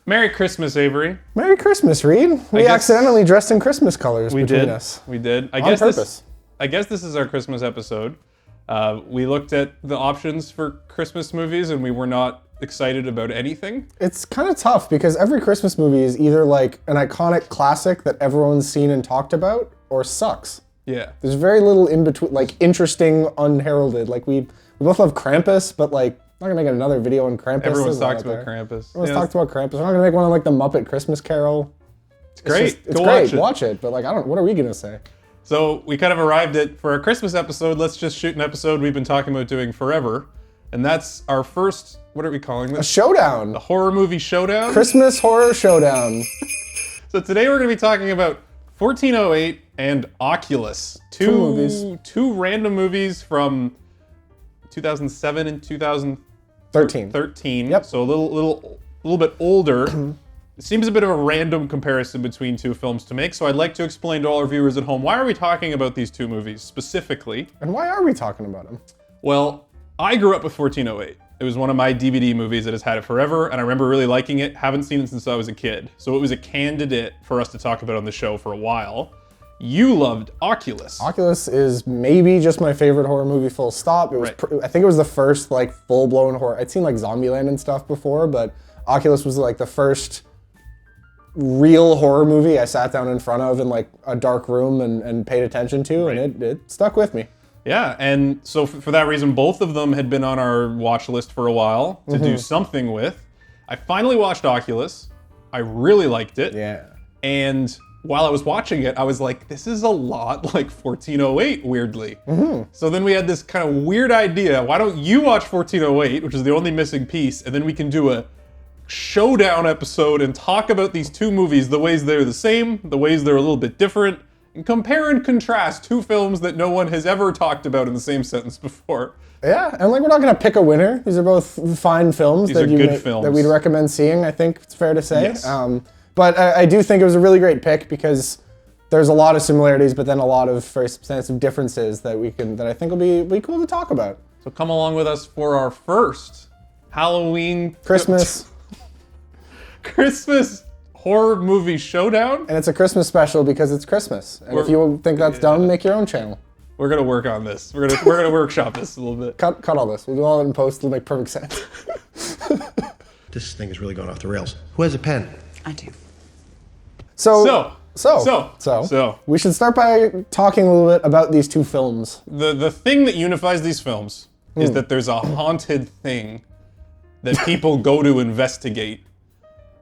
Merry Christmas, Avery. Merry Christmas, Reed. We accidentally dressed in Christmas colors between us. We did. On purpose. I guess this is our Christmas episode. We looked at the options for Christmas movies and we were not excited about anything. It's kind of tough because every Christmas movie is either like an iconic classic that everyone's seen and talked about or sucks. Yeah. There's very little in between, like interesting, unheralded. Like we both love Krampus, but like I'm not gonna make another video on Krampus. Everyone's talked about Krampus. Everyone's talked about Krampus. We're not gonna make one on like the Muppet Christmas Carol. It's great. It's great. Watch it. But like what are we gonna say? So we kind of arrived at, for our Christmas episode, let's just shoot an episode we've been talking about doing forever. And that's our first, what are we calling this? A showdown. A horror movie showdown? Christmas Horror Showdown. So today we're going to be talking about 1408 and Oculus. Two movies. Two random movies from 2007 and 2013. Yep. So a little bit older. It seems a bit of a random comparison between two films to make, so I'd like to explain to all our viewers at home, why are we talking about these two movies specifically? And why are we talking about them? Well, I grew up with 1408. It was one of my DVD movies that has had it forever, and I remember really liking it. Haven't seen it since I was a kid. So it was a candidate for us to talk about on the show for a while. You loved Oculus. Oculus is maybe just my favorite horror movie, full stop. It was, I think it was the first like full-blown horror. I'd seen like Zombieland and stuff before, but Oculus was like the first real horror movie I sat down in front of in like a dark room and paid attention to, and it stuck with me. Yeah, and so for that reason, both of them had been on our watch list for a while to do something with. I finally watched Oculus. I really liked it. Yeah. And while I was watching it, I was like, this is a lot like 1408, weirdly. So then we had this kind of weird idea. Why don't you watch 1408, which is the only missing piece, and then we can do a showdown episode and talk about these two movies, the ways they're the same, the ways they're a little bit different, and compare and contrast two films that no one has ever talked about in the same sentence before. Yeah, and like we're not gonna pick a winner. These are both fine films These are good films that we'd recommend seeing. I think it's fair to say. Yes. But I do think it was a really great pick because there's a lot of similarities, but then a lot of very substantive differences that I think will be cool to talk about. So come along with us for our first Halloween Christmas horror movie showdown. And it's a Christmas special because it's Christmas. And if you think that's dumb, make your own channel. We're gonna work on this. We're gonna workshop this a little bit. Cut all this. We'll do all it in post. It'll make perfect sense. This thing is really going off the rails. Who has a pen? I do. So we should start by talking a little bit about these two films. The thing that unifies these films is that there's a haunted thing that people go to investigate,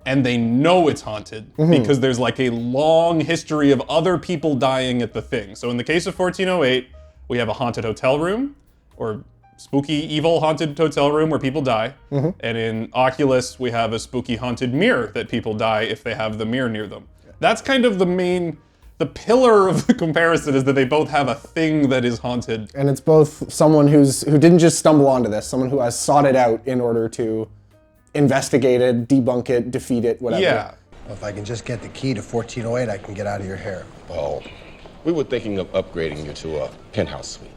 and they know it's haunted because there's like a long history of other people dying at the thing. So in the case of 1408, we have a haunted hotel room, or spooky, evil haunted hotel room where people die. And in Oculus, we have a spooky haunted mirror that people die if they have the mirror near them. That's kind of the pillar of the comparison, is that they both have a thing that is haunted. And it's both someone who didn't just stumble onto this, someone who has sought it out in order to investigate it, debunk it, defeat it, whatever. Yeah. Well, if I can just get the key to 1408, I can get out of your hair. Oh, we were thinking of upgrading you to a penthouse suite.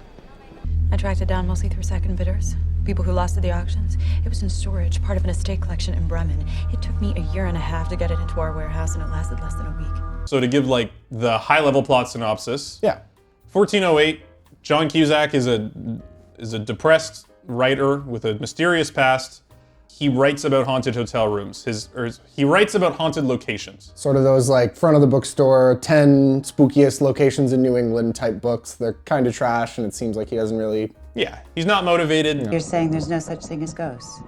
I tracked it down mostly through second bidders, people who lost at the auctions. It was in storage, part of an estate collection in Bremen. It took me a year and a half to get it into our warehouse, and it lasted less than a week. So to give like the high-level plot synopsis. Yeah. 1408, John Cusack is a depressed writer with a mysterious past. He writes about haunted hotel rooms. He writes about haunted locations. Sort of those like front of the bookstore, 10 spookiest locations in New England type books. They're kind of trash, and it seems like he doesn't really... Yeah, he's not motivated. You're saying there's no such thing as ghosts?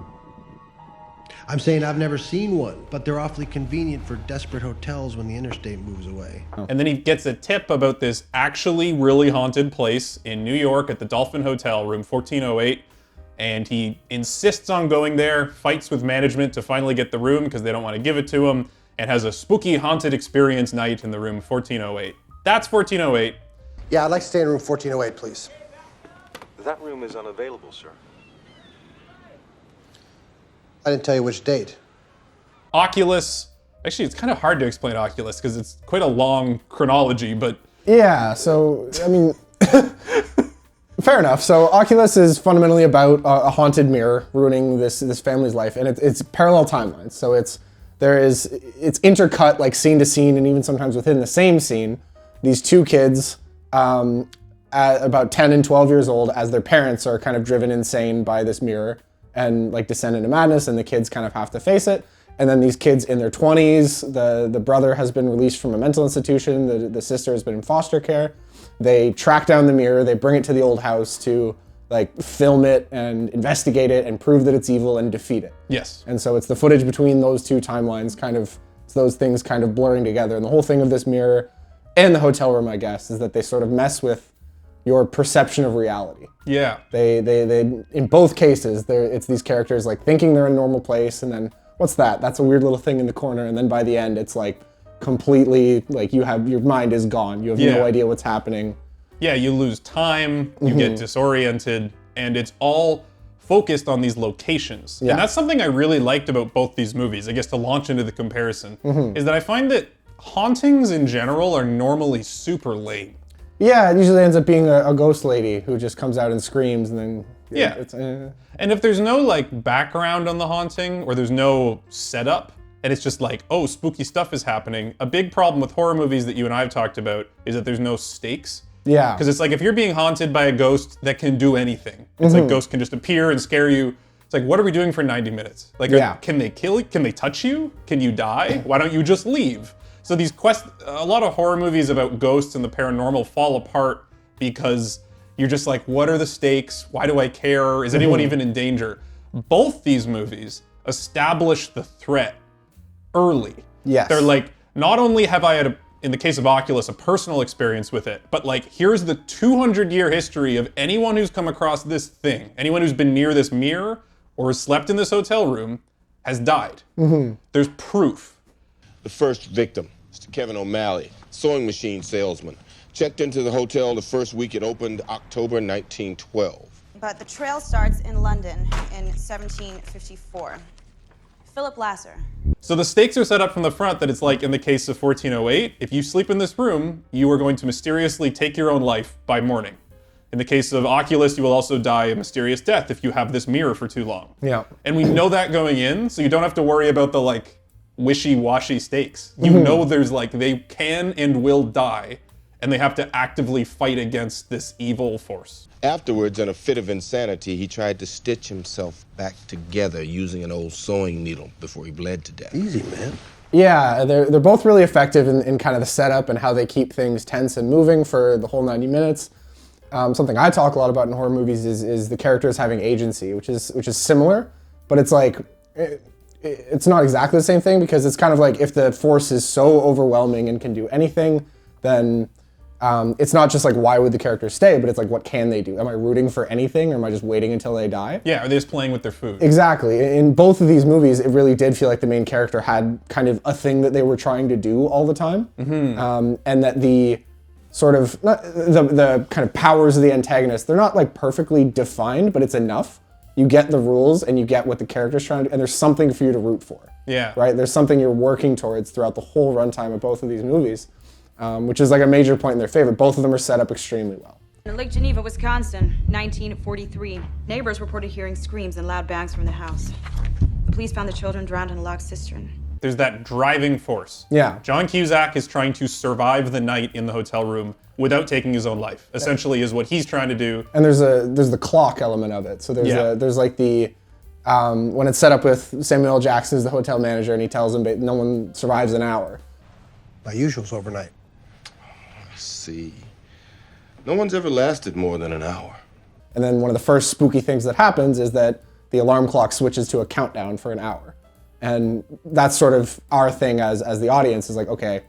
I'm saying I've never seen one, but they're awfully convenient for desperate hotels when the interstate moves away. And then he gets a tip about this actually really haunted place in New York at the Dolphin Hotel, room 1408. And he insists on going there, fights with management to finally get the room because they don't want to give it to him, and has a spooky haunted experience night in the room 1408. That's 1408. Yeah, I'd like to stay in room 1408, please. That room is unavailable, sir. I didn't tell you which date. Oculus. Actually, it's kind of hard to explain Oculus because it's quite a long chronology, but... Yeah, so, I mean... Fair enough. So Oculus is fundamentally about a haunted mirror ruining this family's life, and it's parallel timelines. So it's it's intercut like scene to scene, and even sometimes within the same scene, these two kids, at about 10 and 12 years old, as their parents are kind of driven insane by this mirror and like descend into madness, and the kids kind of have to face it. And then these kids in their 20s, the brother has been released from a mental institution, the sister has been in foster care. They track down the mirror, they bring it to the old house to like film it and investigate it and prove that it's evil and defeat it. Yes. And so it's the footage between those two timelines, kind of, it's those things kind of blurring together. And the whole thing of this mirror and the hotel room, I guess, is that they sort of mess with your perception of reality. Yeah. They in both cases, it's these characters like thinking they're in a normal place, and then what's that? That's a weird little thing in the corner, and then by the end, it's like completely like your mind is gone. You have no idea what's happening. Yeah, you lose time, you get disoriented, and it's all focused on these locations. Yeah. And that's something I really liked about both these movies, I guess, to launch into the comparison, is that I find that hauntings in general are normally super lame. Yeah, it usually ends up being a ghost lady who just comes out and screams, and then it's And if there's no like background on the haunting, or there's no setup, and it's just like, oh, spooky stuff is happening, a big problem with horror movies that you and I have talked about is that there's no stakes. Yeah. Because it's like, if you're being haunted by a ghost that can do anything, it's like ghosts can just appear and scare you. It's like, what are we doing for 90 minutes? Like, can they kill you? Can they touch you? Can you die? Why don't you just leave? So these a lot of horror movies about ghosts and the paranormal fall apart because you're just like, what are the stakes? Why do I care? Is anyone even in danger? Both these movies establish the threat early. Yes. They're like, not only have I had, in the case of Oculus, a personal experience with it, but like, here's the 200-year history of anyone who's come across this thing, anyone who's been near this mirror or has slept in this hotel room has died. There's proof. The first victim, Mr. Kevin O'Malley, sewing machine salesman. Checked into the hotel the first week it opened, October 1912. But the trail starts in London in 1754. Philip Lasser. So the stakes are set up from the front that it's like in the case of 1408, if you sleep in this room, you are going to mysteriously take your own life by morning. In the case of Oculus, you will also die a mysterious death if you have this mirror for too long. Yeah. And we know that going in, so you don't have to worry about the like wishy-washy stakes. You know there's like, they can and will die, and they have to actively fight against this evil force. Afterwards, in a fit of insanity, he tried to stitch himself back together using an old sewing needle before he bled to death. Easy, man. Yeah, they're both really effective in kind of the setup and how they keep things tense and moving for the whole 90 minutes. Something I talk a lot about in horror movies is the characters having agency, which is similar, but it's like it's not exactly the same thing, because it's kind of like if the force is so overwhelming and can do anything, then it's not just like why would the characters stay, but it's like what can they do? Am I rooting for anything, or am I just waiting until they die? Yeah, are they just playing with their food? Exactly. In both of these movies, it really did feel like the main character had kind of a thing that they were trying to do all the time, and that the sort of the kind of powers of the antagonist, they're not like perfectly defined, but it's enough. You get the rules and you get what the character's trying to do, and there's something for you to root for. Yeah. Right? There's something you're working towards throughout the whole runtime of both of these movies, which is like a major point in their favor. Both of them are set up extremely well. In Lake Geneva, Wisconsin, 1943. Neighbors reported hearing screams and loud bangs from the house. The police found the children drowned in a locked cistern. There's that driving force. Yeah. John Cusack is trying to survive the night in the hotel room without taking his own life, essentially is what he's trying to do. And there's the clock element of it. So there's like the, when it's set up with Samuel L. Jackson as the hotel manager, and he tells them no one survives an hour. My usual's overnight. See, no one's ever lasted more than an hour. And then one of the first spooky things that happens is that the alarm clock switches to a countdown for an hour. And that's sort of our thing as the audience, is like, okay,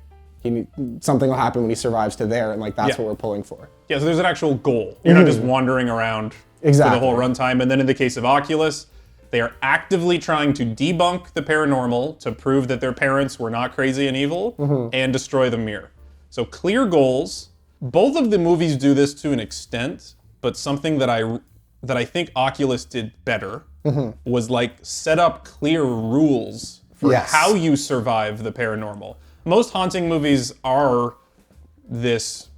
something will happen when he survives to there, and like that's what we're pulling for. Yeah, so there's an actual goal. You're not just wandering around for the whole runtime. And then in the case of Oculus, they are actively trying to debunk the paranormal to prove that their parents were not crazy and evil and destroy the mirror. So clear goals. Both of the movies do this to an extent, but something that I think Oculus did better was like set up clear rules for how you survive the paranormal. Most haunting movies are this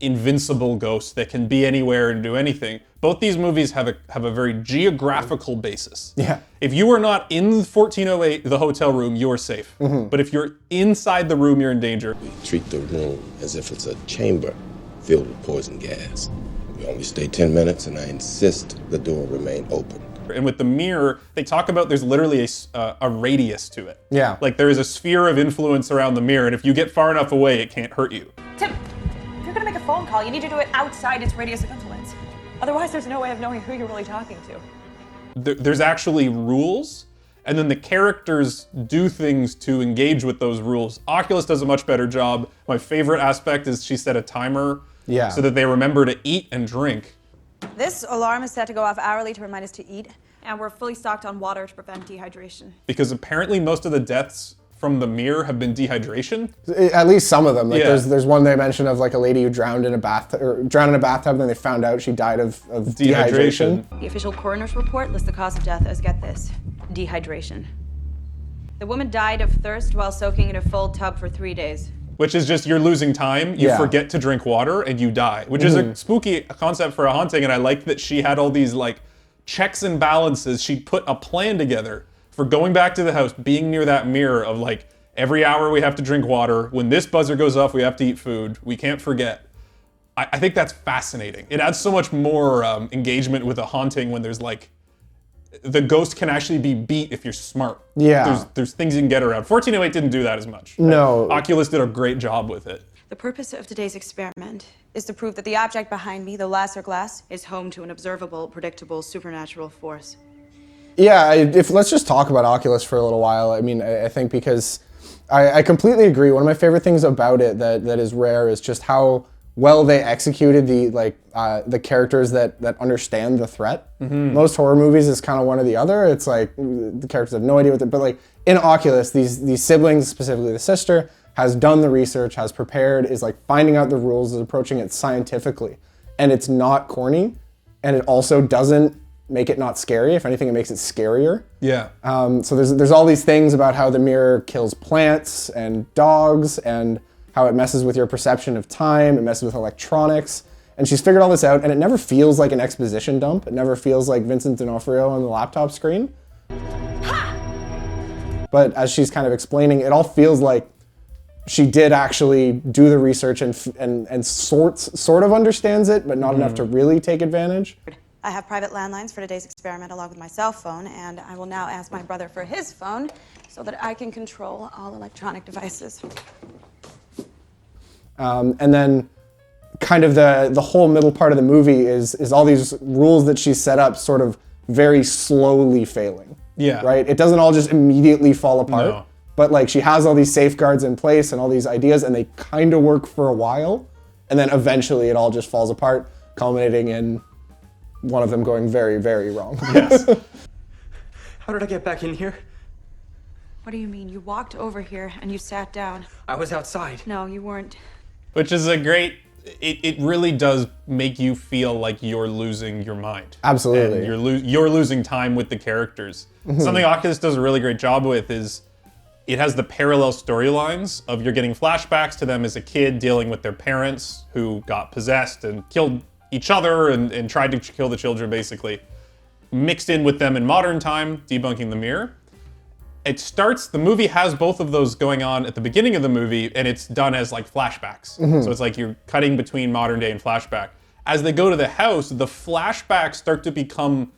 invincible ghost that can be anywhere and do anything. Both these movies have a very geographical basis. Yeah. If you are not in 1408, the hotel room, you're safe. But if you're inside the room, you're in danger. We treat the room as if it's a chamber filled with poison gas. We only stay 10 minutes, and I insist the door remain open. And with the mirror, they talk about there's literally a radius to it. Yeah. Like there is a sphere of influence around the mirror, and if you get far enough away, it can't hurt you. Tim, if you're gonna make a phone call, you need to do it outside its radius of influence. Otherwise, there's no way of knowing who you're really talking to. There's actually rules, and then the characters do things to engage with those rules. Oculus does a much better job. My favorite aspect is she set a timer so that they remember to eat and drink. This alarm is set to go off hourly to remind us to eat, and we're fully stocked on water to prevent dehydration. Because apparently most of the deaths from the mirror have been dehydration. At least some of them. Like there's one they mentioned of like a lady who drowned in a bathtub, and then they found out she died of dehydration. The official coroner's report lists the cause of death as, get this, dehydration. The woman died of thirst while soaking in a full tub for 3 days. Which is just, you're losing time, you forget to drink water, and you die. Which is a spooky concept for a haunting, and I like that she had all these like checks and balances. She put a plan together for going back to the house, being near that mirror of like, every hour we have to drink water, when this buzzer goes off we have to eat food, we can't forget. I think that's fascinating. It adds so much more engagement with a haunting when there's like, the ghost can actually be beat if you're smart. Yeah. There's things you can get around. 1408 didn't do that as much. No. Oculus did a great job with it. The purpose of today's experiment is to prove that the object behind me, the laser glass, is home to an observable, predictable, supernatural force. Yeah, let's just talk about Oculus for a little while. I mean, I think because I completely agree. One of my favorite things about it that is rare is just how well they executed the characters that understand the threat. Most horror movies is kind of one or the other. It's like the characters have no idea what but like in Oculus, these siblings, specifically the sister, has done the research, has prepared, is like finding out the rules, is approaching it scientifically. And it's not corny, and it also doesn't make it not scary. If anything, it makes it scarier. Yeah. So there's all these things about how the mirror kills plants and dogs, and how it messes with your perception of time, it messes with electronics. And she's figured all this out, and it never feels like an exposition dump. It never feels like Vincent D'Onofrio on the laptop screen. But as she's kind of explaining, it all feels like she did actually do the research and sort of understands it, but not enough to really take advantage. I have private landlines for today's experiment along with my cell phone, and I will now ask my brother for his phone so that I can control all electronic devices. And then kind of the whole middle part of the movie is all these rules that she set up sort of very slowly failing. Yeah. Right? It doesn't all just immediately fall apart. No. But like she has all these safeguards in place and all these ideas, and they kind of work for a while. And then eventually it all just falls apart, culminating in one of them going very, very wrong. Yes. How did I get back in here? What do you mean? You walked over here and you sat down. I was outside. No, you weren't. Which is a great, it really does make you feel like you're losing your mind. Absolutely. And you're losing time with the characters. Something Oculus does a really great job with is it has the parallel storylines of you're getting flashbacks to them as a kid dealing with their parents who got possessed and killed each other and tried to kill the children, basically. Mixed in with them in modern time, debunking the mirror. The movie has both of those going on at the beginning of the movie, and it's done as like flashbacks. So it's like you're cutting between modern day and flashback. As they go to the house, the flashbacks start to become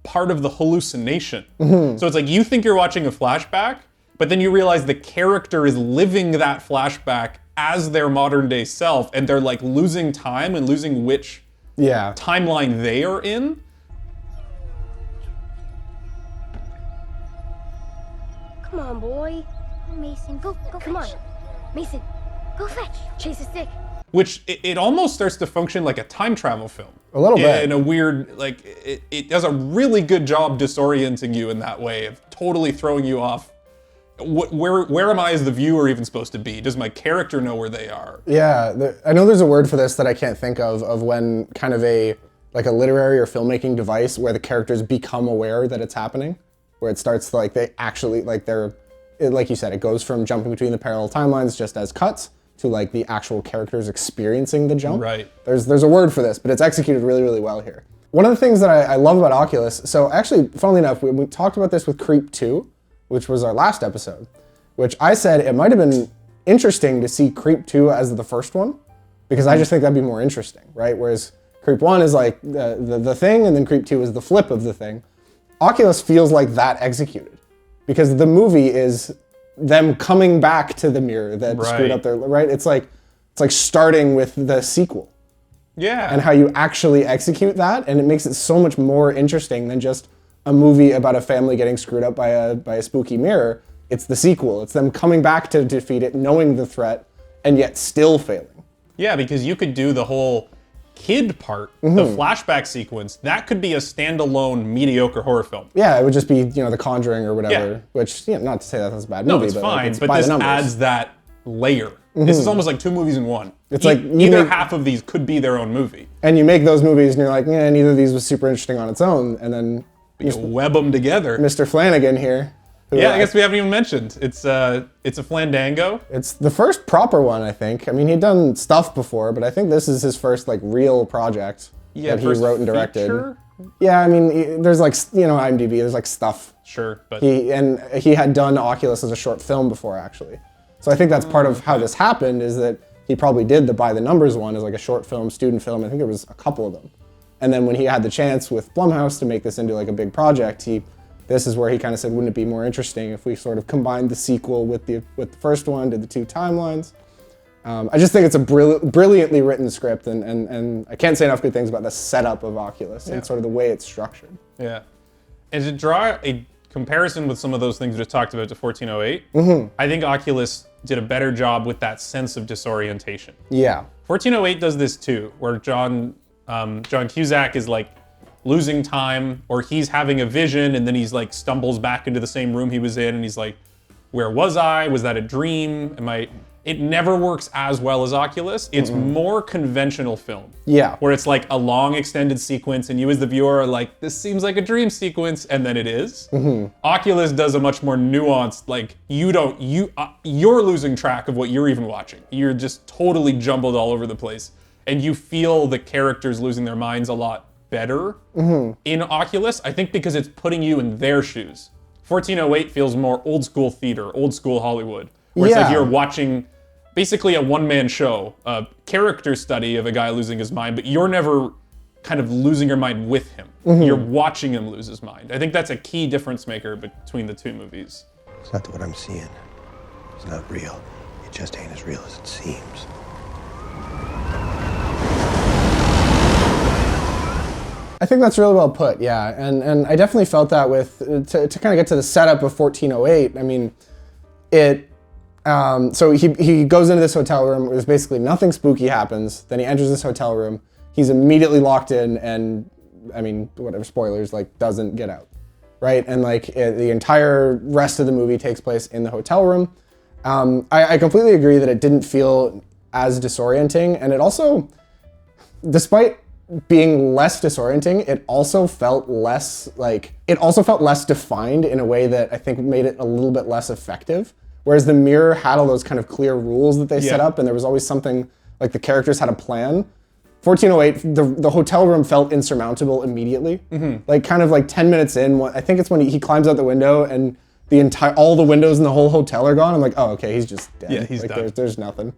part of the hallucination. So it's like you think you're watching a flashback, but then you realize the character is living that flashback as their modern day self, and they're like losing time and losing which timeline they are in. Come on, boy. Mason, go come fetch. On. Mason, go fetch. Chase a stick. Which, it almost starts to function like a time travel film. A little bit. In a weird, like, it does a really good job disorienting you in that way, of totally throwing you off. Where am I as the viewer even supposed to be? Does my character know where they are? Yeah, I know there's a word for this that I can't think of when kind of a literary or filmmaking device where the characters become aware that it's happening. Where it starts like they actually, like you said, it goes from jumping between the parallel timelines just as cuts, to like the actual characters experiencing the jump. Right. There's a word for this, but it's executed really, really well here. One of the things that I love about Oculus, so actually, funnily enough, we talked about this with Creep 2, which was our last episode, which I said it might have been interesting to see Creep 2 as the first one, because I just think that'd be more interesting, right? Whereas Creep 1 is like the thing, and then Creep 2 is the flip of the thing. Oculus feels like that executed, because the movie is them coming back to the mirror that screwed up their, right? It's like starting with the sequel. Yeah. And how you actually execute that, and it makes it so much more interesting than just a movie about a family getting screwed up by a spooky mirror. It's the sequel. It's them coming back to defeat it, knowing the threat, and yet still failing. Yeah, because you could do the whole kid part, the flashback sequence. That could be a standalone mediocre horror film. Yeah, it would just be, The Conjuring or whatever. Which, not to say that that's a bad movie, it's but fine. like, it's but by this the numbers. adds that layer. This is almost like two movies in one. It's like either half of these could be their own movie. And you make those movies, and you're like, neither of these was super interesting on its own, and then you web them together. Mr. Flanagan here. Yeah, I guess we haven't even mentioned. It's a Flandango. It's the first proper one, I think. I mean, he'd done stuff before, but I think this is his first like real project that he wrote and directed. Feature? Yeah, I mean, there's like IMDb. There's like stuff. Sure, but he had done Oculus as a short film before, actually. So I think that's part of how this happened, is that he probably did the By the Numbers one as like a short film, student film. I think there was a couple of them. And then when he had the chance with Blumhouse to make this into like a big project, this is where he kind of said, wouldn't it be more interesting if we sort of combined the sequel with the first one, did the two timelines? I just think it's a brilliantly written script, and I can't say enough good things about the setup of Oculus and sort of the way it's structured. Yeah. And to draw a comparison with some of those things we just talked about to 1408, I think Oculus did a better job with that sense of disorientation. Yeah. 1408 does this too, where John Cusack is like losing time, or he's having a vision and then he's like stumbles back into the same room he was in, and he's like, where was I? Was that a dream? It never works as well as Oculus. It's more conventional film. Yeah. Where it's like a long extended sequence and you as the viewer are like, this seems like a dream sequence, and then it is. Oculus does a much more nuanced, like you're losing track of what you're even watching. You're just totally jumbled all over the place. And you feel the characters losing their minds a lot better in Oculus, I think, because it's putting you in their shoes. 1408 feels more old school theater, old school Hollywood, where it's like you're watching basically a one-man show, a character study of a guy losing his mind, but you're never kind of losing your mind with him. You're watching him lose his mind. I think that's a key difference maker between the two movies. It's not what I'm seeing. It's not real. It just ain't as real as it seems. I think that's really well put, yeah. And I definitely felt that with, to kind of get to the setup of 1408, I mean, so he goes into this hotel room where there's basically nothing spooky happens. Then he enters this hotel room. He's immediately locked in, and I mean, whatever, spoilers, like, doesn't get out, right? And like the entire rest of the movie takes place in the hotel room. I completely agree that it didn't feel as disorienting, and it also, despite being less disorienting, it also felt less defined in a way that I think made it a little bit less effective. Whereas the mirror had all those kind of clear rules that they set up, and there was always something, like the characters had a plan. 1408, the hotel room felt insurmountable immediately. Like kind of like 10 minutes in, I think it's when he climbs out the window and all the windows in the whole hotel are gone. I'm like, oh, okay, he's just dead. Yeah, he's done. There's nothing.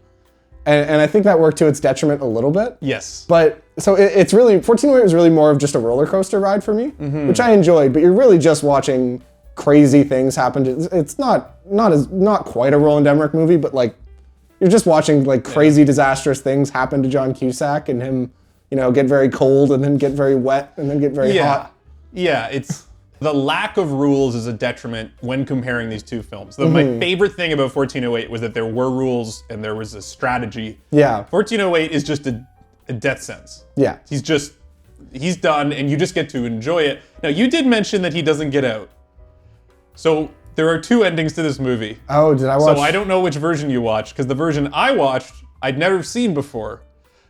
And I think that worked to its detriment a little bit. Yes. But so it's really, 1408 was really more of just a roller coaster ride for me, which I enjoyed, but you're really just watching crazy things happen. It's not quite a Roland Emmerich movie, but like you're just watching like crazy disastrous things happen to John Cusack, and him, get very cold and then get very wet and then get very hot. Yeah, it's the lack of rules is a detriment when comparing these two films. My favorite thing about 1408 was that there were rules and there was a strategy. Yeah. 1408 is just a death sentence. Yeah. He's done, and you just get to enjoy it. Now, you did mention that he doesn't get out. So there are two endings to this movie. Oh, did I watch? So I don't know which version you watched, because the version I watched, I'd never seen before.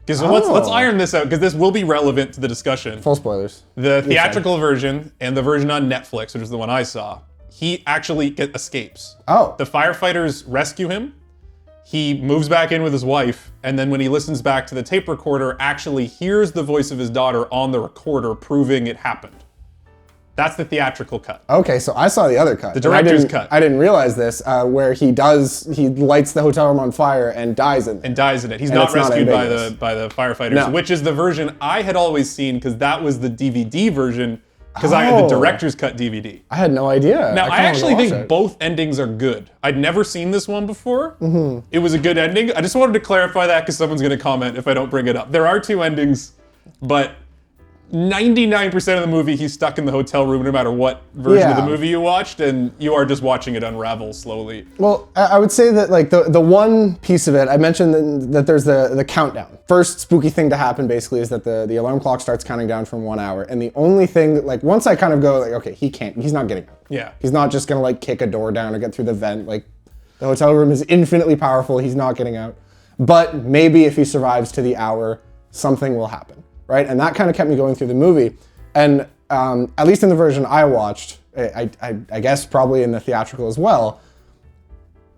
So let's iron this out, because this will be relevant to the discussion. Full spoilers. The theatrical version and the version on Netflix, which is the one I saw, he actually escapes. Oh. The firefighters rescue him, he moves back in with his wife, and then when he listens back to the tape recorder, actually hears the voice of his daughter on the recorder proving it happened. That's the theatrical cut. Okay, so I saw the other cut. The director's cut. I didn't realize this, where he lights the hotel room on fire and dies in it. He's not rescued by the firefighters, which is the version I had always seen, because that was the DVD version, because I had the director's cut DVD. I had no idea. Now, I actually think both endings are good. I'd never seen this one before. It was a good ending. I just wanted to clarify that because someone's going to comment if I don't bring it up. There are 2 endings, but 99% of the movie, he's stuck in the hotel room no matter what version of the movie you watched, and you are just watching it unravel slowly. Well, I would say that like the one piece of it, I mentioned that there's the countdown. First spooky thing to happen basically is that the alarm clock starts counting down from 1 hour, and the only thing that, like, once I kind of go like, okay, he's not getting out. Yeah. He's not just gonna like kick a door down or get through the vent. Like, the hotel room is infinitely powerful. He's not getting out. But maybe if he survives to the hour, something will happen. Right? And that kind of kept me going through the movie. And at least in the version I watched, I guess probably in the theatrical as well,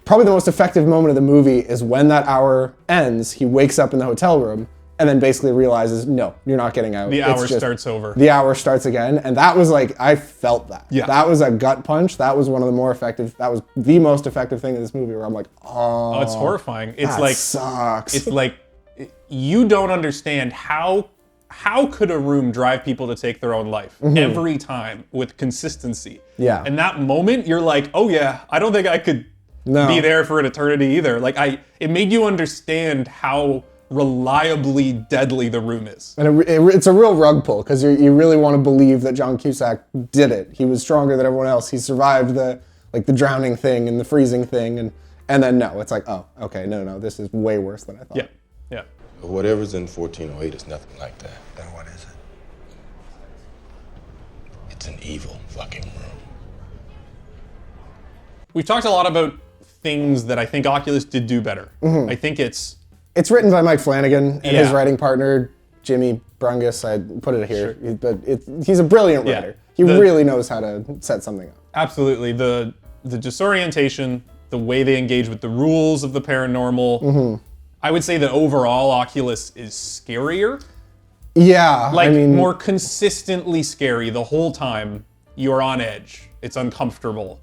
probably the most effective moment of the movie is when that hour ends, he wakes up in the hotel room and then basically realizes, no, you're not getting out. The hour starts over. The hour starts again. And that was like, I felt that. Yeah. That was a gut punch. That was one of the more effective, that was the most effective thing in this movie where I'm like, oh, it's horrifying. It's that like, sucks. It's like, you don't understand how could a room drive people to take their own life every time with consistency? Yeah. And that moment, you're like, oh yeah, I don't think I could be there for an eternity either. Like, it made you understand how reliably deadly the room is. And it's a real rug pull, because you really want to believe that John Cusack did it. He was stronger than everyone else. He survived the drowning thing and the freezing thing, and then no, it's like, oh, okay, no, this is way worse than I thought. Yeah. Whatever's in 1408 is nothing like that. Then what is it? It's an evil fucking room. We've talked a lot about things that I think Oculus did do better. I think it's written by Mike Flanagan and his writing partner, Jimmy Brungus. I put it here, but he's a brilliant writer. He really knows how to set something up. Absolutely. The disorientation, the way they engage with the rules of the paranormal. I would say that overall Oculus is scarier. Yeah. Like, I mean, more consistently scary the whole time. You're on edge. It's uncomfortable.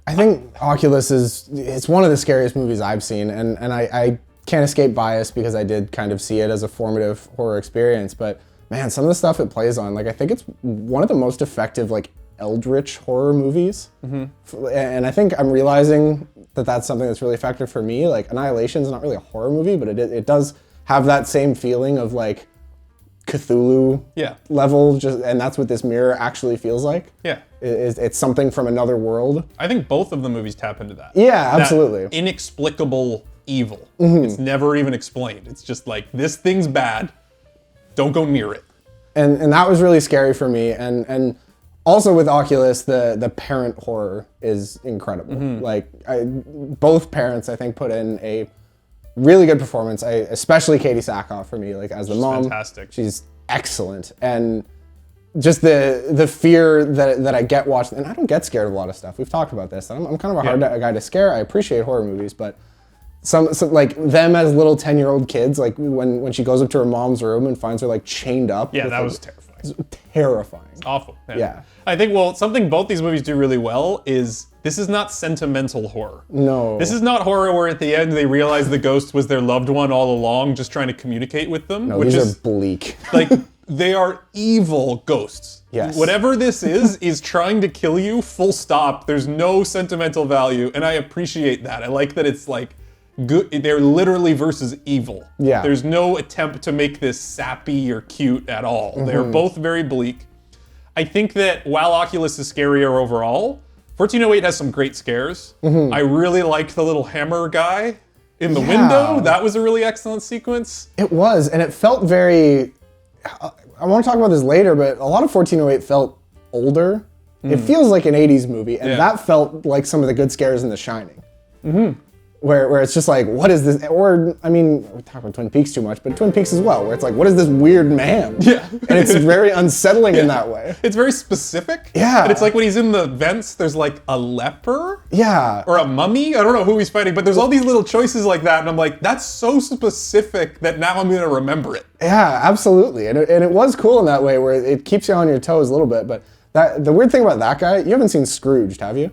I think Oculus it's one of the scariest movies I've seen, and I can't escape bias because I did kind of see it as a formative horror experience, but man, some of the stuff it plays on, like, I think it's one of the most effective, like, eldritch horror movies. And I think I'm realizing that that's something that's really effective for me. Like, Annihilation's not really a horror movie, but it does have that same feeling of like Cthulhu level, and that's what this mirror actually feels like. Yeah. It's something from another world. I think both of the movies tap into that. Yeah, absolutely. That inexplicable evil. It's never even explained. It's just like, this thing's bad, don't go near it. And that was really scary for me. And also with Oculus, the parent horror is incredible. Like, both parents, I think, put in a really good performance. Especially Katie Sackhoff for me, like, as the mom. Fantastic. She's excellent. And just the fear that I get watching, and I don't get scared of a lot of stuff. We've talked about this. I'm kind of a hard guy to scare. I appreciate horror movies, but some like them as little 10-year-old kids, like when she goes up to her mom's room and finds her like chained up. Yeah, that was terrifying. Terrifying. It's awful. Yeah. I think, well, something both these movies do really well is this is not sentimental horror. No. This is not horror where at the end they realize the ghost was their loved one all along, just trying to communicate with them. No, these are bleak. Like, they are evil ghosts. Yes. Whatever this is trying to kill you, full stop. There's no sentimental value, and I appreciate that. I like that it's like, good. They're literally versus evil. Yeah. There's no attempt to make this sappy or cute at all. They're both very bleak. I think that while Oculus is scarier overall, 1408 has some great scares. I really liked the little hammer guy in the window. That was a really excellent sequence. It was, and it felt very, I want to talk about this later, but a lot of 1408 felt older. It feels like an 80s movie, and that felt like some of the good scares in The Shining. where it's just like, what is this? Or, I mean, we're talking about Twin Peaks too much, but Twin Peaks as well, where it's like, what is this weird man? Yeah. And it's very unsettling in that way. It's very specific. Yeah. And it's like when he's in the vents, there's like a leper. Yeah. Or a mummy. I don't know who he's fighting, but there's all these little choices like that. And I'm like, that's so specific that now I'm going to remember it. Yeah, absolutely. And it was cool in that way where it keeps you on your toes a little bit. But the weird thing about that guy, you haven't seen Scrooged, have you?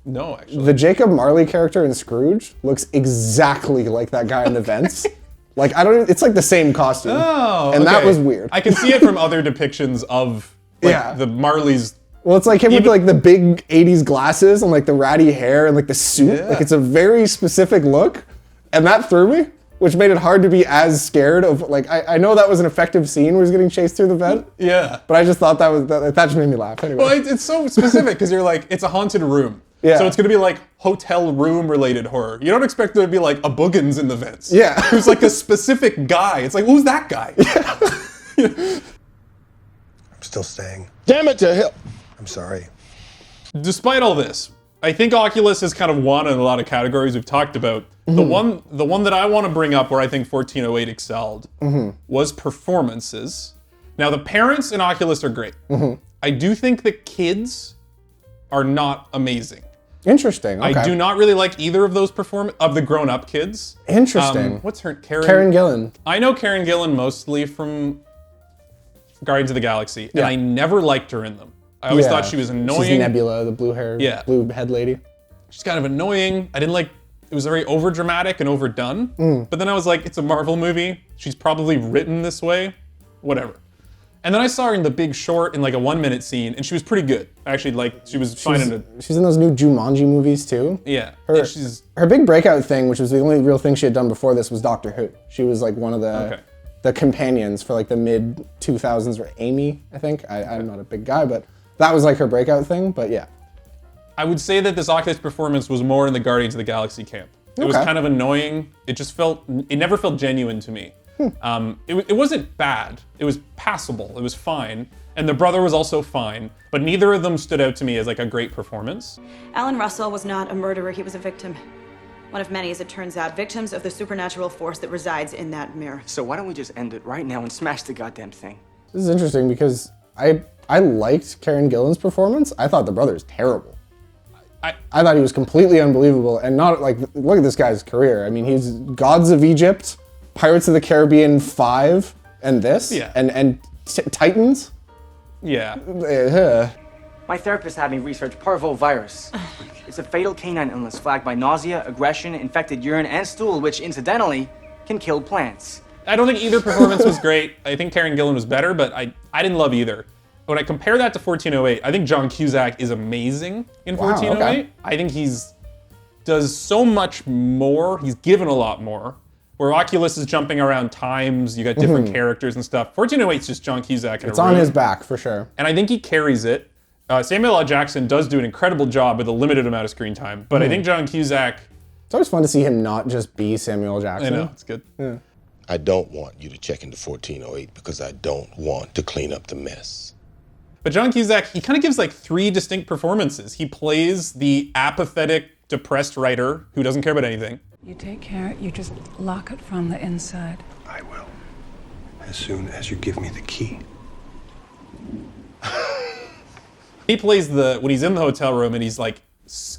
No, actually. The Jacob Marley character in Scrooge looks exactly like that guy in the vents. Like, it's like the same costume. Oh, and that was weird. I can see it from other depictions of like, the Marleys. Well, it's like him with like the big 80s glasses and like the ratty hair and like the suit. Yeah. Like it's a very specific look. And that threw me, which made it hard to be as scared of, like, I know that was an effective scene where he's getting chased through the vent. Yeah. But I just thought that just made me laugh anyway. Well, it's so specific because you're like, it's a haunted room. Yeah. So it's going to be like hotel room related horror. You don't expect there to be like a Boogans in the vents. Yeah. Who's like a specific guy. It's like, who's that guy? I'm still staying. Damn it to hell. I'm sorry. Despite all this, I think Oculus has kind of won in a lot of categories we've talked about. The one that I want to bring up where I think 1408 excelled was performances. Now the parents in Oculus are great. I do think the kids are not amazing. Interesting. Okay. I do not really like either of those of the grown-up kids. Interesting. What's her Karen Gillan. I know Karen Gillan mostly from Guardians of the Galaxy, and I never liked her in them. I always thought she was annoying. She's Nebula, the blue head lady. She's kind of annoying. I didn't like. It was very overdramatic and overdone. But then I was like, it's a Marvel movie. She's probably written this way. Whatever. And then I saw her in The Big Short in like a 1-minute scene, and she was pretty good. Actually, like she was fine in it. She's in those new Jumanji movies too. Yeah. Her big breakout thing, which was the only real thing she had done before this, was Doctor Who. She was like one of the companions for like the mid 2000s, or Amy, I think. I'm not a big guy, but that was like her breakout thing. But yeah. I would say that this Oculus performance was more in the Guardians of the Galaxy camp. It was kind of annoying. It never felt genuine to me. It wasn't bad. It was passable. It was fine. And the brother was also fine. But neither of them stood out to me as like a great performance. Alan Russell was not a murderer. He was a victim. One of many, as it turns out, victims of the supernatural force that resides in that mirror. So why don't we just end it right now and smash the goddamn thing? This is interesting because I liked Karen Gillan's performance. I thought the brother's terrible. I thought he was completely unbelievable, and not like, look at this guy's career. I mean, he's Gods of Egypt, Pirates of the Caribbean 5, and this, and Titans. Yeah. My therapist had me research parvovirus. It's a fatal canine illness flagged by nausea, aggression, infected urine, and stool, which incidentally can kill plants. I don't think either performance was great. I think Karen Gillan was better, but I didn't love either. When I compare that to 1408, I think John Cusack is amazing in 1408. Okay. I think does so much more. He's given a lot more. Where Oculus is jumping around times, you got different characters and stuff. 1408 is just John Cusack. It's on his back for sure. And I think he carries it. Samuel L. Jackson does do an incredible job with a limited amount of screen time, but I think John Cusack. It's always fun to see him not just be Samuel Jackson. I know, it's good. Yeah. I don't want you to check into 1408 because I don't want to clean up the mess. But John Cusack, he kind of gives like 3 distinct performances. He plays the apathetic, depressed writer who doesn't care about anything. You take care, you just lock it from the inside. I will. As soon as you give me the key. He plays when he's in the hotel room and he's like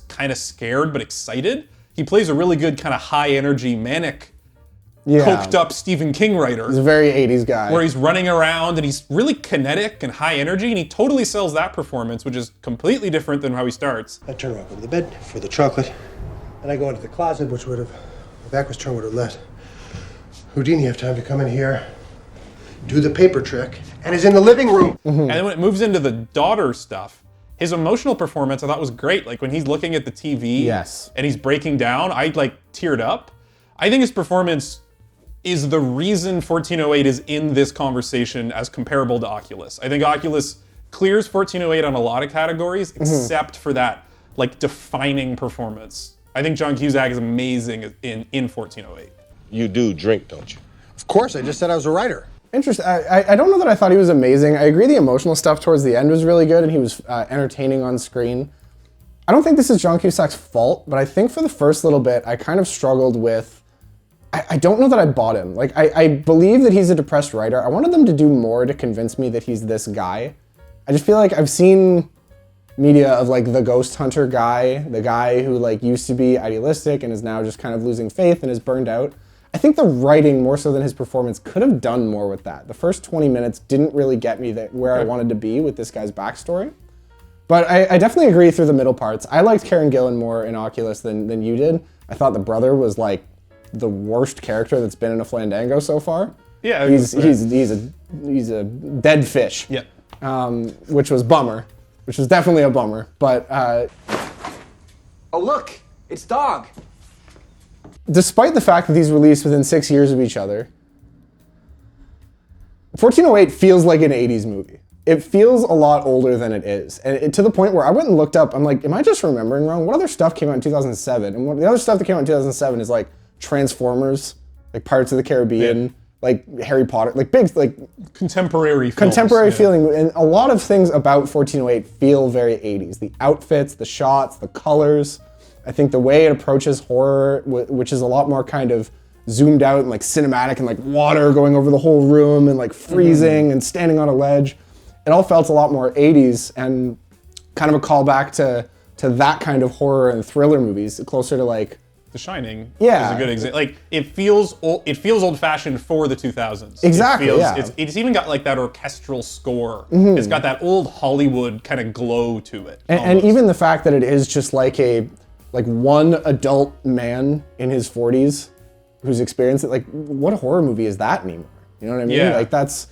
kind of scared but excited. He plays a really good kind of high energy, manic, coked up Stephen King writer. He's a very 80s guy. Where he's running around and he's really kinetic and high energy, and he totally sells that performance, which is completely different than how he starts. I turn around, go to the bed for the chocolate, and I go into the closet, which would have, my back was turned, would have let Houdini have time to come in here, do the paper trick, and is in the living room. And then when it moves into the daughter stuff, his emotional performance I thought was great. Like when he's looking at the TV and he's breaking down, I like teared up. I think his performance is the reason 1408 is in this conversation as comparable to Oculus. I think Oculus clears 1408 on a lot of categories, except for that like defining performance. I think John Cusack is amazing in 1408. You do drink, don't you? Of course, I just said I was a writer. Interesting. I don't know that I thought he was amazing. I agree the emotional stuff towards the end was really good, and he was entertaining on screen. I don't think this is John Cusack's fault, but I think for the first little bit, I kind of struggled with, I don't know that I bought him. Like, I believe that he's a depressed writer. I wanted them to do more to convince me that he's this guy. I just feel like I've seen media of like the ghost hunter guy, the guy who like used to be idealistic and is now just kind of losing faith and is burned out. I think the writing, more so than his performance, could have done more with that. The first 20 minutes didn't really get me where I wanted to be with this guy's backstory. But I definitely agree through the middle parts. I liked Karen Gillan more in Oculus than you did. I thought the brother was like the worst character that's been in a Fandango so far. Yeah, he's a dead fish. Yeah, which was definitely a bummer. But oh look, it's Dog. Despite the fact that these released within 6 years of each other, 1408 feels like an 80s movie. It feels a lot older than it is. And to the point where I went and looked up, I'm like, am I just remembering wrong? What other stuff came out in 2007? And the other stuff that came out in 2007 is like Transformers, like Pirates of the Caribbean, like Harry Potter, like big, like contemporary feeling. And a lot of things about 1408 feel very 80s. The outfits, the shots, the colors. I think the way it approaches horror, which is a lot more kind of zoomed out and like cinematic and like water going over the whole room and like freezing and standing on a ledge. It all felt a lot more 80s and kind of a callback to that kind of horror and thriller movies, closer to like The Shining. Yeah, is a good example. Like it feels old-fashioned for the 2000s. Exactly. It's even got like that orchestral score. Mm-hmm. It's got that old Hollywood kind of glow to it. And even the fact that it is just like one adult man in his 40s who's experienced it. Like, what horror movie is that anymore? You know what I mean? Yeah. Like that's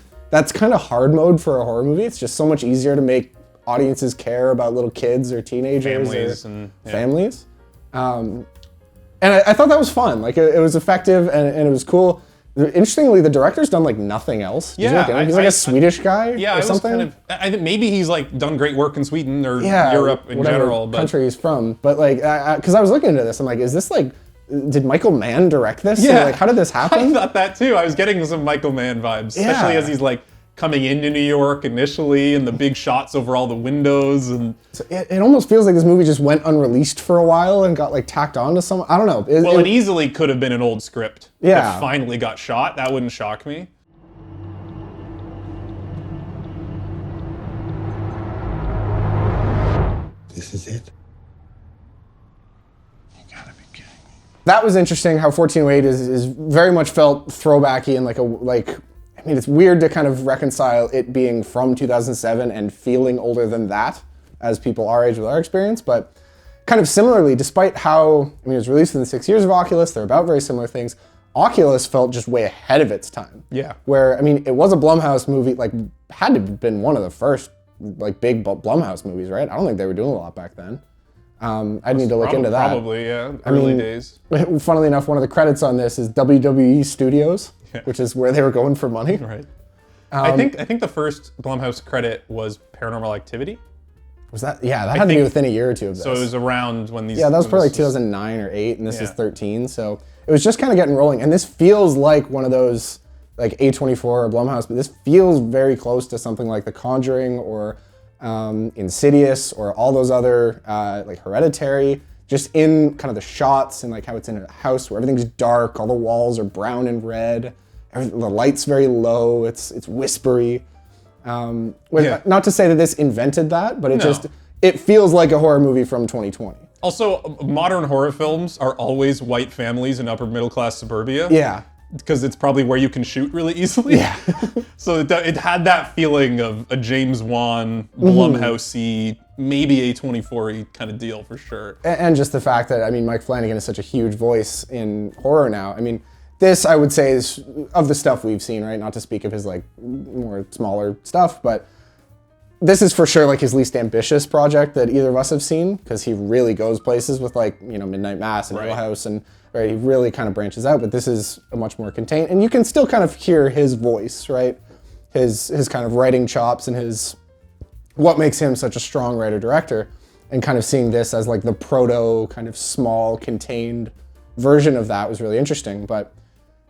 kind of hard mode for a horror movie. It's just so much easier to make audiences care about little kids or teenagers families. And I thought that was fun. Like it was effective and it was cool. Interestingly, the director's done like nothing else. He's like a Swedish guy or something. I think maybe he's like done great work in Sweden or Europe in general. But country he's from. But like, because I was looking into this, I'm like, is this like, did Michael Mann direct this? Yeah. Or like, how did this happen? I thought that too. I was getting some Michael Mann vibes, especially as he's like coming into New York initially and the big shots over all the windows. And so it almost feels like this movie just went unreleased for a while and got like tacked on to some, I don't know. It easily could have been an old script that finally got shot. That wouldn't shock me. This is it. That was interesting how 1408 is very much felt throwbacky and I mean, it's weird to kind of reconcile it being from 2007 and feeling older than that as people our age with our experience, but kind of similarly, despite how, I mean, it was released within 6 years of Oculus, they're about very similar things, Oculus felt just way ahead of its time. Yeah. Where, I mean, it was a Blumhouse movie, like, had to have been one of the first, like, big Blumhouse movies, right? I don't think they were doing a lot back then. I'd need to look into that. Probably, yeah. Early days. Funnily enough, one of the credits on this is WWE Studios, which is where they were going for money. Right. I think the first Blumhouse credit was Paranormal Activity. Was that? Yeah, that had to be within a year or two of this. So it was around when these... Yeah, that was probably like 2009 or 8, and this is 13. So it was just kind of getting rolling. And this feels like one of those, like A24 or Blumhouse, but this feels very close to something like The Conjuring or Insidious or all those other, like Hereditary, just in kind of the shots and like how it's in a house where everything's dark, all the walls are brown and red, the light's very low, it's whispery. Not to say that this invented that, but it feels like a horror movie from 2020. Also, modern horror films are always white families in upper middle class suburbia. Yeah. Because it's probably where you can shoot really easily. Yeah. So it had that feeling of a James Wan, Blumhouse-y, maybe A24-y kind of deal for sure. And just the fact that, I mean, Mike Flanagan is such a huge voice in horror now. I mean, this, I would say, is of the stuff we've seen, right? Not to speak of his, like, more smaller stuff, but this is for sure, like, his least ambitious project that either of us have seen, because he really goes places with, like, you know, Midnight Mass and Hill House, and right, he really kind of branches out, but this is a much more contained, and you can still kind of hear his voice, right? His kind of writing chops and his, what makes him such a strong writer-director, and kind of seeing this as, like, the proto, kind of small, contained version of that was really interesting, but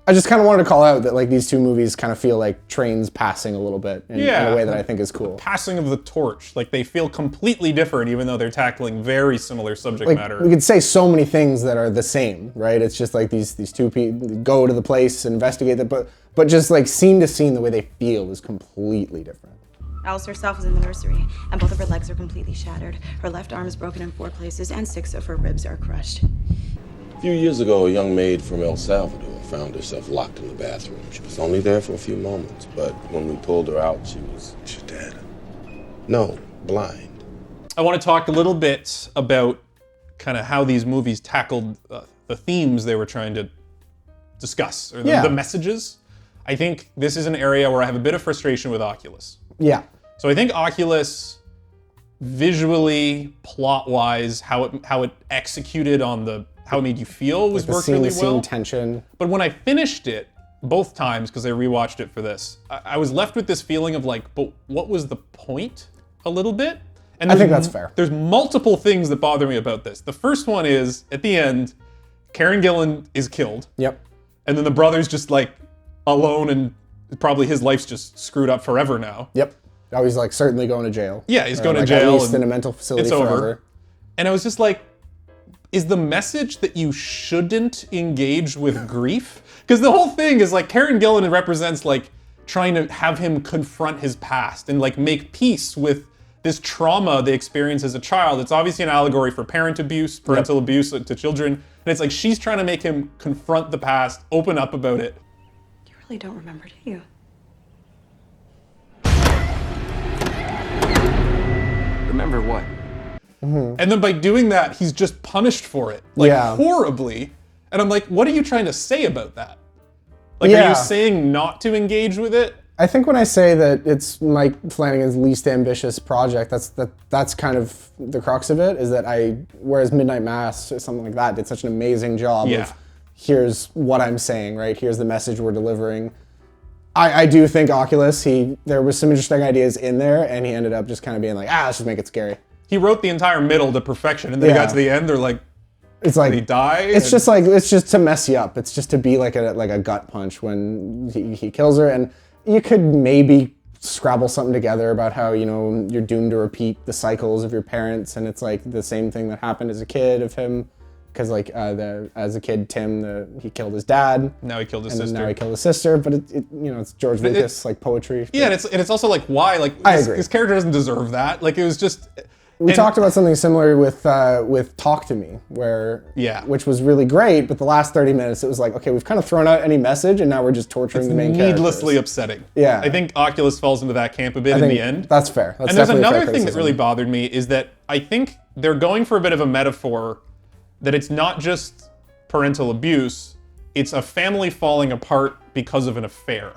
I just kind of wanted to call out that like these two movies kind of feel like trains passing a little bit in a way that I think is cool. Passing of the torch. Like they feel completely different even though they're tackling very similar subject matter. We could say so many things that are the same, right? It's just like these two people go to the place, investigate it, but just like scene to scene, the way they feel is completely different. Alice herself is in the nursery, and both of her legs are completely shattered. Her left arm is broken in 4 places, and 6 of her ribs are crushed. A few years ago, a young maid from El Salvador found herself locked in the bathroom. She was only there for a few moments, but when we pulled her out, she's dead. No, blind. I want to talk a little bit about kind of how these movies tackled the themes they were trying to discuss, or the messages. I think this is an area where I have a bit of frustration with Oculus. Yeah. So I think Oculus, visually, plot-wise, how it executed on how it made you feel was worked really well. Scene tension. But when I finished it, both times, because I rewatched it for this, I was left with this feeling of like, but what was the point? A little bit? And I think that's fair. There's multiple things that bother me about this. The first one is, at the end, Karen Gillan is killed. Yep. And then the brother's just like alone, and probably his life's just screwed up forever now. Yep. Now he's like certainly going to jail. Yeah, he's going to like jail. At least in a mental facility it's forever. Over. And I was just like, is the message that you shouldn't engage with grief? Because the whole thing is like Karen Gillan represents like trying to have him confront his past and like make peace with this trauma they experienced as a child. It's obviously an allegory for parental abuse to children. And it's like she's trying to make him confront the past, open up about it. You really don't remember, do you? Remember what? Mm-hmm. And then by doing that, he's just punished for it, like horribly. And I'm like, what are you trying to say about that? Like, are you saying not to engage with it? I think when I say that it's Mike Flanagan's least ambitious project, that's kind of the crux of it, is that whereas Midnight Mass or something like that did such an amazing job of here's what I'm saying, right? Here's the message we're delivering. I do think Oculus, there was some interesting ideas in there, and he ended up just kind of being like, let's just make it scary. He wrote the entire middle to perfection, and then he got to the end, they're like, it's like, did he die? It's just to mess you up. It's just to be like a gut punch when he kills her, and you could maybe scrabble something together about how, you're doomed to repeat the cycles of your parents, and it's like the same thing that happened as a kid of him, because like as a kid, Tim, he killed his dad. Now he killed his sister. Now he killed his sister, but it's George Lucas like poetry. Yeah, and it's also like, why? Like, I agree. This character doesn't deserve that. Like, it was just. We talked about something similar with Talk to Me, which was really great, but the last 30 minutes it was like, okay, we've kind of thrown out any message, and now we're just torturing the main characters. Needlessly upsetting. Yeah. I think Oculus falls into that camp a bit in the end. That's fair. That's and there's another thing that really bothered me is that I think they're going for a bit of a metaphor that it's not just parental abuse, it's a family falling apart because of an affair.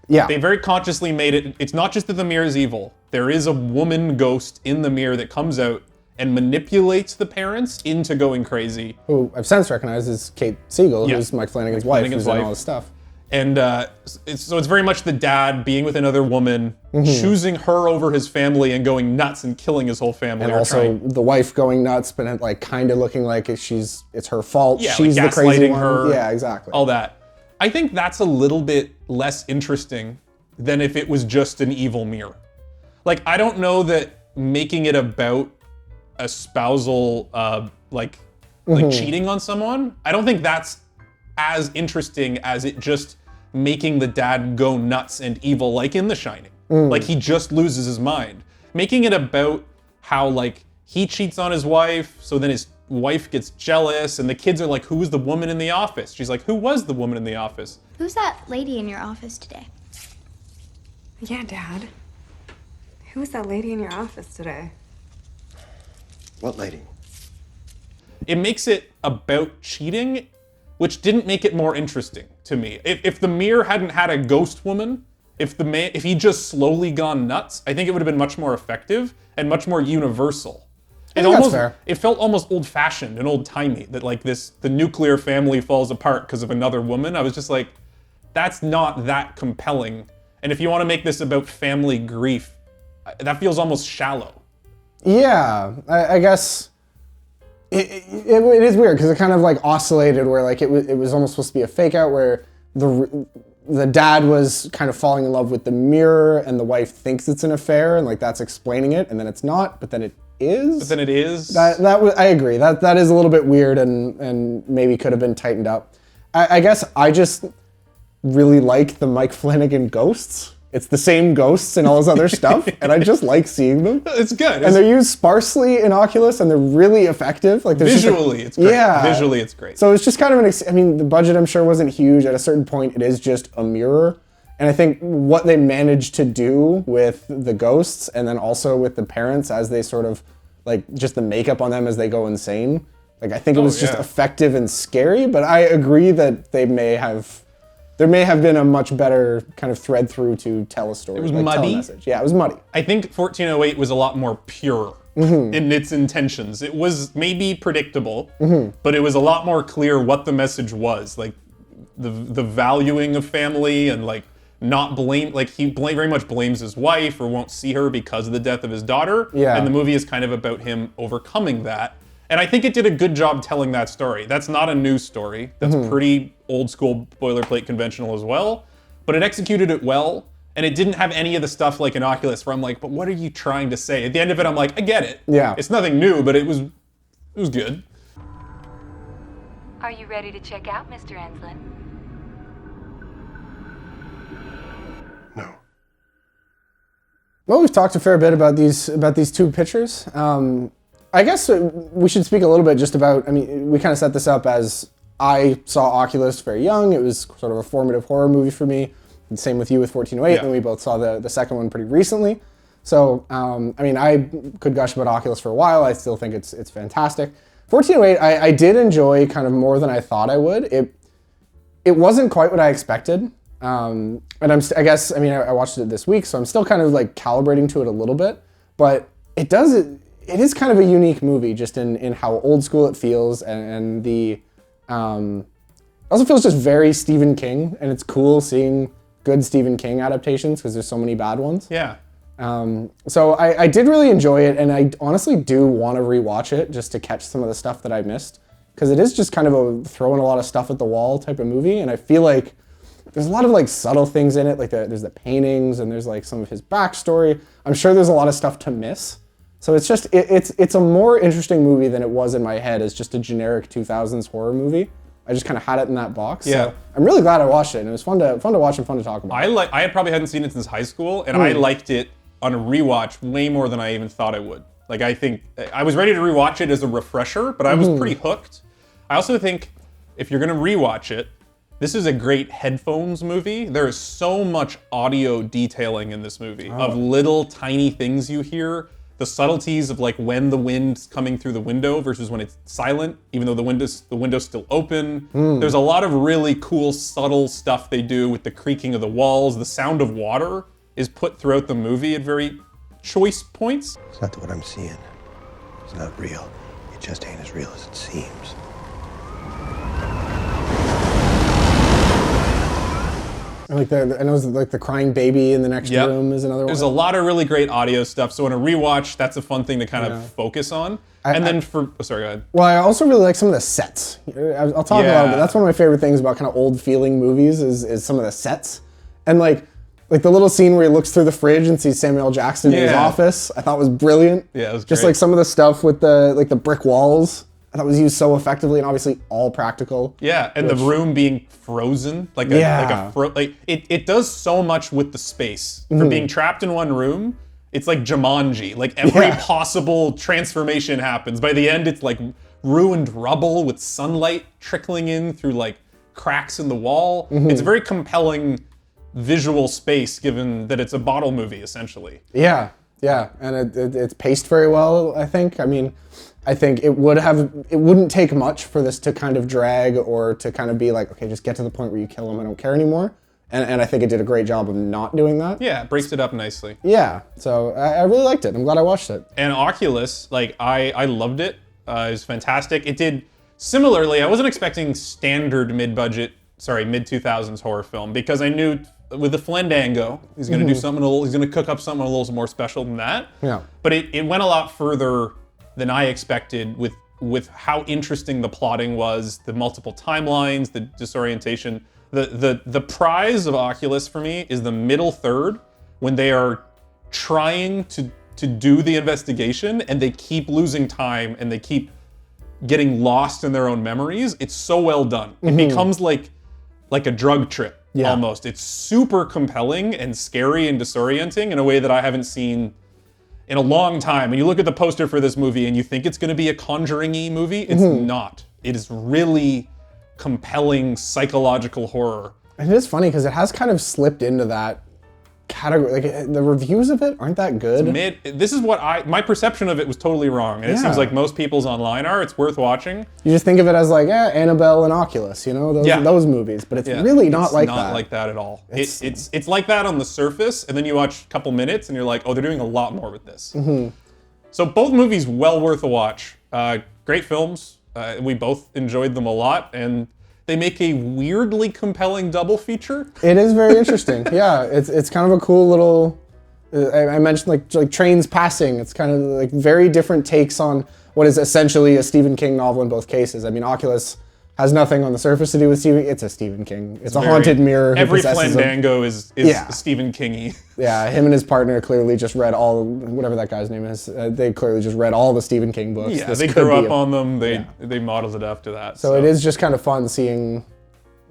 Yeah. They very consciously made it, it's not just that the mirror is evil. There is a woman ghost in the mirror that comes out and manipulates the parents into going crazy. Who I've since recognized is Kate Siegel, who's Mike Flanagan's wife, who's in all this stuff. And it's very much the dad being with another woman, choosing her over his family and going nuts and killing his whole family. And also the wife going nuts, but like kind of looking like it's her fault. Yeah, she's like the crazy one. her. Yeah, exactly. All that. I think that's a little bit less interesting than if it was just an evil mirror. Like, I don't know that making it about a spousal, like cheating on someone, I don't think that's as interesting as it just making the dad go nuts and evil, like in The Shining. Like, he just loses his mind. Making it about how, like, he cheats on his wife, so then his wife gets jealous, and the kids are like, who was the woman in the office? She's like, who was the woman in the office? Who's that lady in your office today? Yeah, Dad. Who was that lady in your office today? What lady? It makes it about cheating, which didn't make it more interesting to me. If the mirror hadn't had a ghost woman, if he just slowly gone nuts, I think it would have been much more effective and much more universal. That's fair. It felt almost old-fashioned and old-timey, that like the nuclear family falls apart because of another woman. I was just like, that's not that compelling. And if you want to make this about family grief, that feels almost shallow. Yeah, I guess it is weird because it kind of like oscillated where like it was almost supposed to be a fake out where the dad was kind of falling in love with the mirror, and the wife thinks it's an affair, and like that's explaining it, and then it's not, but then it is. But then it is. That was, I agree. That is a little bit weird, and maybe could have been tightened up. I guess I just really like the Mike Flanagan ghosts. It's the same ghosts and all his other stuff, and I just like seeing them. It's good. And they're used sparsely in Oculus, and they're really effective. Like visually, it's great. Yeah. Visually, it's great. So it's just kind of I mean, the budget I'm sure wasn't huge. At a certain point, it is just a mirror. And I think what they managed to do with the ghosts, and then also with the parents as they sort of, like, just the makeup on them as they go insane. Like, I think it was just effective and scary, but I agree that there may have been a much better kind of thread through to tell a story. It was like, muddy. Tell a message. Yeah, it was muddy. I think 1408 was a lot more pure in its intentions. It was maybe predictable, but it was a lot more clear what the message was. Like the valuing of family and like not blame, like he very much blames his wife or won't see her because of the death of his daughter. Yeah. And the movie is kind of about him overcoming that. And I think it did a good job telling that story. That's not a new story. That's pretty old school boilerplate conventional as well. But it executed it well. And it didn't have any of the stuff like in Oculus where I'm like, but what are you trying to say? At the end of it, I'm like, I get it. Yeah. It's nothing new, but it was good. Are you ready to check out, Mr. Enslin? No. Well, we've talked a fair bit about these two pictures. I guess we should speak a little bit just about, I mean, we kind of set this up as I saw Oculus very young. It was sort of a formative horror movie for me. And same with you with 1408, and we both saw the second one pretty recently. So, I mean, I could gush about Oculus for a while. I still think it's fantastic. 1408, I did enjoy kind of more than I thought I would. It wasn't quite what I expected. And I guess, I mean, I watched it this week, so I'm still kind of like calibrating to it a little bit. But it is kind of a unique movie just in how old school it feels, and it also feels just very Stephen King, and it's cool seeing good Stephen King adaptations because there's so many bad ones. Yeah. So I did really enjoy it, and I honestly do want to rewatch it just to catch some of the stuff that I missed, because it is just kind of a throwing a lot of stuff at the wall type of movie, and I feel like there's a lot of like subtle things in it, like there's the paintings and there's like some of his backstory. I'm sure there's a lot of stuff to miss. So it's just it's a more interesting movie than it was in my head as just a generic 2000s horror movie. I just kind of had it in that box. Yeah. So I'm really glad I watched it, and it was fun to watch and fun to talk about. I probably hadn't seen it since high school, and I liked it on a rewatch way more than I even thought I would. Like, I think I was ready to rewatch it as a refresher, but I was pretty hooked. I also think if you're gonna rewatch it, this is a great headphones movie. There is so much audio detailing in this movie of little tiny things you hear. The subtleties of like when the wind's coming through the window versus when it's silent, even though the window's still open. There's a lot of really cool, subtle stuff they do with the creaking of the walls. The sound of water is put throughout the movie at very choice points. It's not that what I'm seeing is not real. It just ain't as real as it seems. Like I know like the crying baby in the next room is another one. There's a lot of really great audio stuff. So in a rewatch, that's a fun thing to kind of focus on. Sorry, go ahead. Well, I also really like some of the sets. I'll talk about it, but that's one of my favorite things about kind of old feeling movies is some of the sets. And like the little scene where he looks through the fridge and sees Samuel L. Jackson in his office, I thought was brilliant. Yeah, it was just great. like some of the stuff with the brick walls. I thought was used so effectively, and obviously all practical. Yeah, and the room being frozen, it does so much with the space. For being trapped in one room, it's like Jumanji. Like every possible transformation happens. By the end, it's like ruined rubble with sunlight trickling in through like cracks in the wall. It's a very compelling visual space, given that it's a bottle movie essentially. Yeah, and it's paced very well, I think. I mean, I think it wouldn't take much for this to kind of drag or to kind of be like, okay, just get to the point where you kill him, I don't care anymore. And I think it did a great job of not doing that. Yeah, it breaks it up nicely. Yeah, so I really liked it. I'm glad I watched it. And Oculus, like I loved it. It was fantastic. It did similarly. I wasn't expecting standard mid-2000s horror film, because I knew with the Fandango, he's going to do something he's going to cook up something a little more special than that. Yeah. But it went a lot further than I expected with with how interesting the plotting was, the multiple timelines, the disorientation. The prize of Oculus for me is the middle third, when they are trying to do the investigation and they keep losing time and they keep getting lost in their own memories. It's so well done. It becomes like a drug trip almost. It's super compelling and scary and disorienting in a way that I haven't seen in a long time. And you look at the poster for this movie and you think it's gonna be a Conjuring-y movie. It's not. It is really compelling psychological horror. And it is funny because it has kind of slipped into that category. Like the reviews of it aren't that good. This is what my perception of it was totally wrong. And it seems like most people's online are. It's worth watching. You just think of it as like, Annabelle and Oculus, those movies. But it's really not like that. It's not like that at all. It's like that on the surface, and then you watch a couple minutes and you're like, oh, they're doing a lot more with this. So both movies well worth a watch. Great films. We both enjoyed them a lot, and they make a weirdly compelling double feature. It is very interesting. Yeah, it's kind of a cool little. I mentioned like trains passing. It's kind of like very different takes on what is essentially a Stephen King novel in both cases. I mean, Oculus has nothing on the surface to do with Stephen. It's a Stephen King. It's a haunted mirror. Every Fandango is Stephen King-y. Yeah, him and his partner clearly just read whatever that guy's name is. They clearly just read all the Stephen King books. Yeah, they grew up on them. They modeled it after that. So it is just kind of fun seeing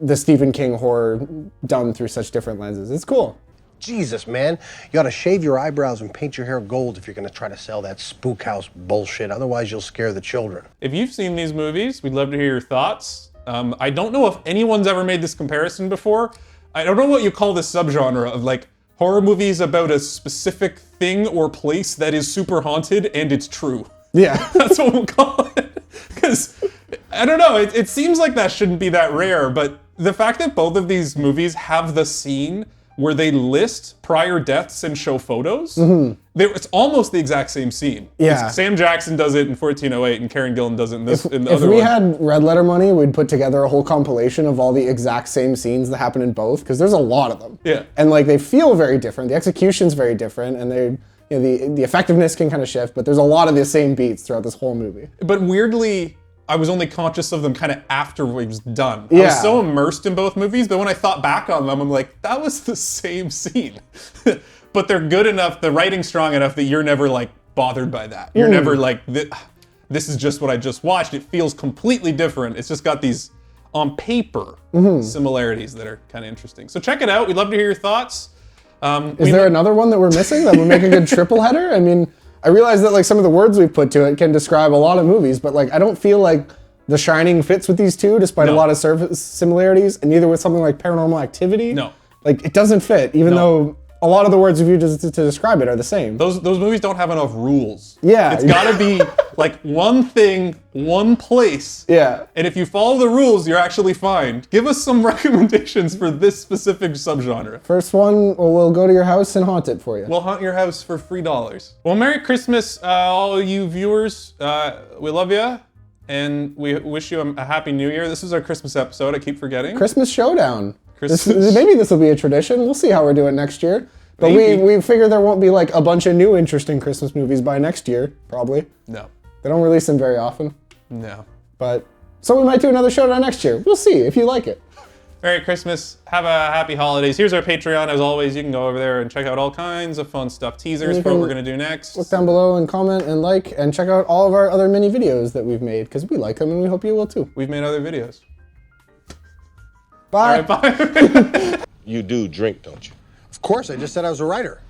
the Stephen King horror done through such different lenses. It's cool. Jesus, man. You ought to shave your eyebrows and paint your hair gold if you're going to try to sell that spook house bullshit. Otherwise, you'll scare the children. If you've seen these movies, we'd love to hear your thoughts. I don't know if anyone's ever made this comparison before. I don't know what you call this subgenre of like horror movies about a specific thing or place that is super haunted and it's true. Yeah. That's what we'll call it. Because, I don't know, it seems like that shouldn't be that rare, but the fact that both of these movies have the scene where they list prior deaths and show photos, it's almost the exact same scene. Yeah. Sam Jackson does it in 1408 and Karen Gillan does it in this. If we had red letter money, we'd put together a whole compilation of all the exact same scenes that happen in both, because there's a lot of them. Yeah. And like they feel very different. The execution's very different, and the effectiveness can kind of shift, but there's a lot of the same beats throughout this whole movie. But weirdly, I was only conscious of them kind of after it was done. Yeah. I was so immersed in both movies, but when I thought back on them, I'm like, that was the same scene. But they're good enough, the writing's strong enough that you're never like bothered by that. You're never like, this is just what I just watched. It feels completely different. It's just got these, on paper, similarities that are kind of interesting. So check it out. We'd love to hear your thoughts. Is there another one that we're missing that would make a good triple header? I mean, I realize that like some of the words we've put to it can describe a lot of movies, but like I don't feel like The Shining fits with these two, despite a lot of surface similarities, and neither with something like Paranormal Activity. No. Like it doesn't fit, even though a lot of the words we've used to describe it are the same. Those movies don't have enough rules. Yeah. It's gotta be like one thing, one place. Yeah. And if you follow the rules, you're actually fine. Give us some recommendations for this specific subgenre. First one, we'll go to your house and haunt it for you. We'll haunt your house for $3. Well, Merry Christmas, all you viewers. We love you, and we wish you a Happy New Year. This is our Christmas episode, I keep forgetting. Christmas Showdown. Maybe this will be a tradition. We'll see how we're doing next year. But we figure there won't be like a bunch of new interesting Christmas movies by next year, probably. No. They don't release them very often. No. But so we might do another Showdown next year. We'll see if you like it. Merry Christmas. Have a happy holidays. Here's our Patreon. As always, you can go over there and check out all kinds of fun stuff. Teasers for what we're going to do next. Look down below and comment and like and check out all of our other mini videos that we've made, because we like them and we hope you will too. We've made other videos. Bye. All right, bye. You do drink, don't you? Of course, I just said I was a writer.